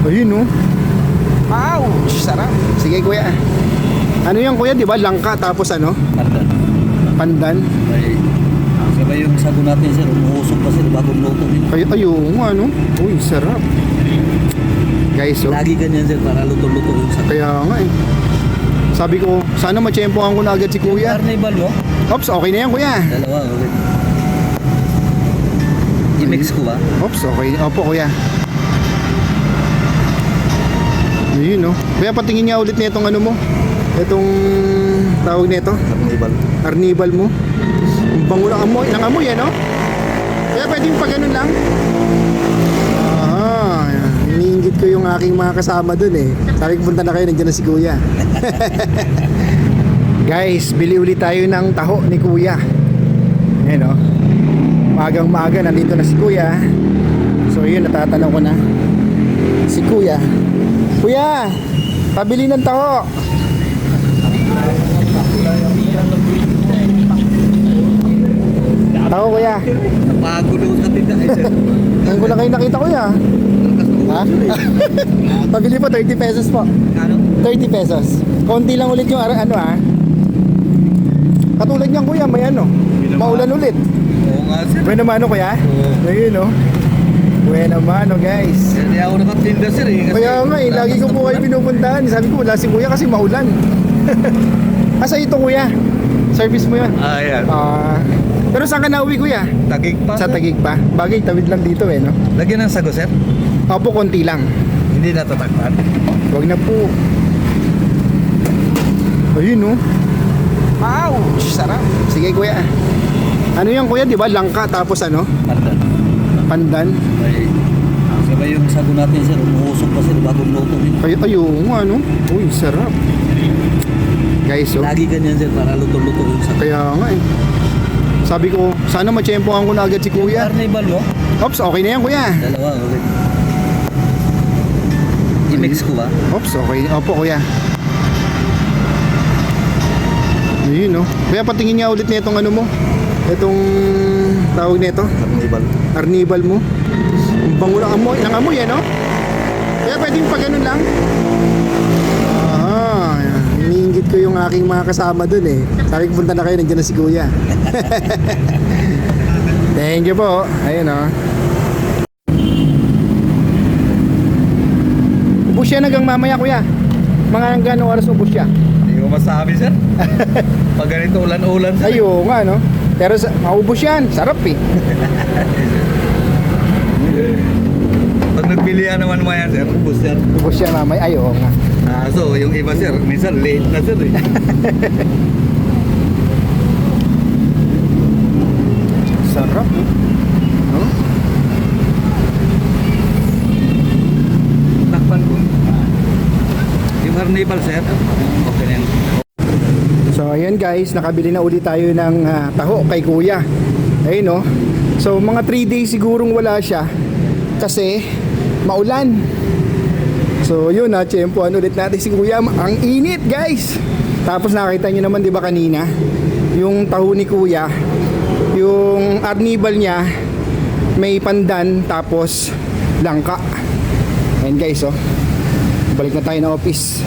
Ayun no. Ouch, sarap. Sige kuya. Ano yan kuya, di ba? Langka tapos ano? Pandan. Pandan. Ay, sabay yung sago natin sir, umuusok pa sir, bagong luto din. Ayun nga no. Uy, sarap. Guys, oh. Lagi ganyan sir, para luto-luto yung sago. Kaya nga eh. Sabi ko, sana matsyempohan ko na agad si kuya. Carnival mo? Ops, okay na yan kuya. Dalawa, okay. I-mix ko ba? Ops, okay. Opo kuya. Ayun no. Kuya, patingin nga ulit na itong ano mo. Itong tawag nito. Carnival. Carnival mo. Ang bango ng amoy. Ng amoy no? Kaya pwede yung pag ganun lang. Iniinggit ko yung aking mga kasama dun eh. Sabi ko punta na kayo, nandiyan na si kuya. Guys, bili ulit tayo ng taho ni kuya. Ayan o. Maagang maaga, nandito na si kuya. So yun, natatanong ko na si kuya. Kuya, pabili ng taho. Taho kuya. Napagulo sa tindahan sir. Ngayon ko lang kayo nakita kuya. Ha? Pabili po, 30 pesos po. Ano? 30 pesos. Konti lang ulit yung ano ha. Katulad niyan kuya, may ano. Maulan ulit. Oo nga sir. Buena mano kuya. Oo. Ayun no. Buena mano guys. Hindi ako nakatinda sir eh. Kaya nga eh, lagi ko po kayo pinupuntahan. Sabi ko wala si kuya kasi maulan. Asa ito kuya? Service mo yun? Ah, yan. Pero saan ka nauwi kuya? Tagig pa? Sa Taguig pa. Bagay, tawid lang dito eh no. Lagyan ng sago sir? Opo, konti lang. Hindi natatakpan. Huwag na po. Ayun no. Ouch, sarap. Sige kuya. Ano yan kuya, di ba? Langka tapos ano? Pandan. Pandan. Ay, sabay yung sago natin sir, umuusok pa sir, bagong luto din. Ayun nga no. Uy, sarap. Guys, oh. Lagi ganyan sir, para luto-luto yung sago. Kaya nga eh. Sabi ko, sana matsyempohan ko na agad si kuya. Carnival mo? Ops, okay na yan kuya. Dalawa, okay. I-mix ko ba? Ops, okay. Opo kuya. Ayun no. Kuya, patingin nga ulit na itong ano mo. Itong tawag nito. Carnival. Carnival mo. Ang bango ng amoy. Ng amoy no? Kaya pwede yung pag ganun lang. Iniinggit ko yung aking mga kasama dun eh. Sabi ko punta na kayo, nandiyan na si kuya. Thank you po. Ayun o. Ubus yan hanggang mamaya kuya. Mga hanggang oras ubus siya. Hindi ko masabi sir. Pag ganito ulan-ulan sir. Ayo nga no. Pero maubos yan. Sarap eh. Pag nagpilihan naman mo yan sir, ubus sir. Ubus yan mamaya. Ayo nga. So yung iba sir, minsan late na sir eh. Sarap eh. No? Takpan ko. Yung carnival sir, okay na yan. So ayan guys, nakabili na ulit tayo ng taho kay kuya. Ayun no. So mga 3 days sigurong wala siya kasi maulan. So yun na, tiyempohan ulit natin si kuya. Ang init guys. Tapos nakita nyo naman 'di ba kanina, yung taho ni kuya, yung carnival niya may pandan tapos langka. Ayun guys oh. Balik na tayo na office.